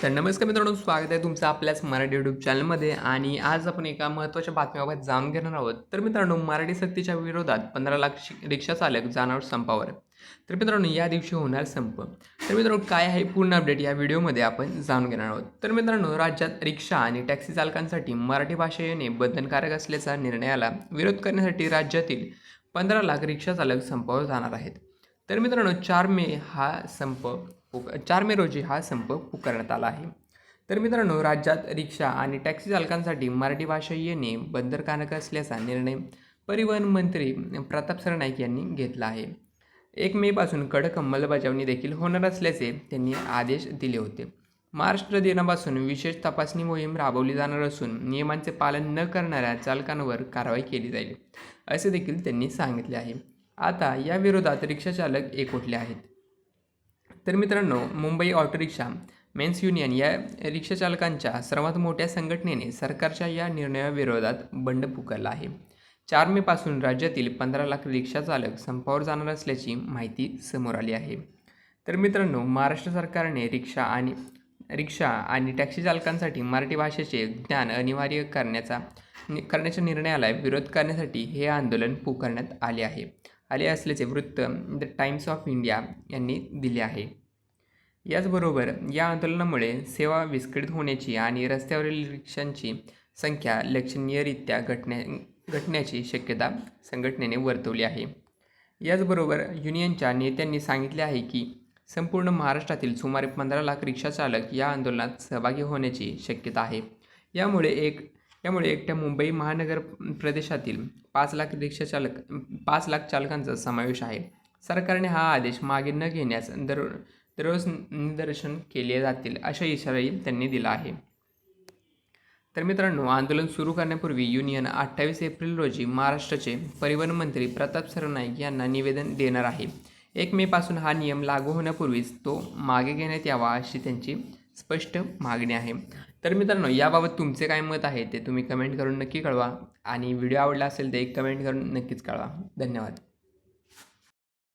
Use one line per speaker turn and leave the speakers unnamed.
तर नमस्कार मित्रांनो, स्वागत आहे तुमचं आपल्याच मराठी यूट्यूब चॅनलमध्ये. आणि आज आपण एका महत्त्वाच्या बातमीबाबत जाणून घेणार आहोत. तर मित्रांनो, मराठी सक्तीच्या विरोधात 15 लाख रिक्षा चालक जाणार संपावर. तर मित्रांनो, या दिवशी होणार संप. तर मित्रांनो, काय आहे पूर्ण अपडेट या व्हिडिओमध्ये आपण जाणून घेणार आहोत. तर मित्रांनो, राज्यात रिक्षा आणि टॅक्सी चालकांसाठी मराठी भाषा येणे बंधनकारक असल्याचा निर्णयाला विरोध करण्यासाठी राज्यातील 15 लाख रिक्षा चालक संपावर जाणार आहेत. तर मित्रांनो, 4 मे रोजी हा संप पुकारण्यात आला आहे. तर मित्रांनो, राज्यात रिक्षा आणि टॅक्सी चालकांसाठी मराठी भाषा येणे बंधनकारक असल्याचा निर्णय परिवहन मंत्री प्रताप सरनाईक यांनी घेतला आहे. 1 मेपासून कडक अंमलबजावणी देखील होणार असल्याचे त्यांनी आदेश दिले होते. महाराष्ट्र दिनापासून विशेष तपासणी मोहीम राबवली जाणार असून नियमांचे पालन न करणाऱ्या चालकांवर कारवाई केली जाईल, असे देखील त्यांनी सांगितले आहे. आता या विरोधात रिक्षाचालक एकवटले आहेत. तर मित्रांनो, Mumbai auto rickshaw men's union या रिक्षाचालकांच्या सर्वात मोठ्या संघटनेने सरकारच्या या निर्णयाविरोधात बंड पुकारला आहे. 4 मेपासून राज्यातील 15 लाख रिक्षाचालक संपावर जाणार असल्याची माहिती समोर आली आहे. तर मित्रांनो, महाराष्ट्र सरकारने रिक्षा आणि टॅक्सी चालकांसाठी मराठी भाषेचे ज्ञान अनिवार्य करण्याच्या निर्णयाला विरोध करण्यासाठी हे आंदोलन पुकारण्यात आले असल्याचे वृत्त द टाइम्स ऑफ इंडिया यांनी दिले आहे. याचबरोबर या आंदोलनामुळे सेवा विस्कळीत होण्याची आणि रस्त्यावरील रिक्षांची संख्या लक्षणीयरित्या घटण्याची शक्यता संघटनेने वर्तवली आहे. याचबरोबर युनियनच्या नेत्यांनी सांगितले आहे की संपूर्ण महाराष्ट्रातील सुमारे 15 लाख रिक्षाचालक या आंदोलनात सहभागी होण्याची शक्यता आहे. यामुळे एकट्या मुंबई महानगर प्रदेशातील 5 लाख चालकांचा समावेश आहे. सरकारने हा आदेश मागे न घेण्यास दररोज निदर्शन केले जातील, असा इशाराही त्यांनी दिला आहे. तर मित्रांनो, आंदोलन सुरू करण्यापूर्वी युनियन 28 एप्रिल रोजी महाराष्ट्राचे परिवहन मंत्री प्रताप सरनाईक यांना निवेदन देणार आहे. 1 मेपासून हा नियम लागू होण्यापूर्वीच तो मागे घेण्यात यावा, अशी त्यांची स्पष्ट मागणी आहे. तर मित्रांनो, याबाबत तुमचे काय मत आहे ते तुम्ही कमेंट करून नक्की कळवा. आणि व्हिडिओ आवडला असेल तर एक कमेंट करून नक्कीच कळवा. धन्यवाद.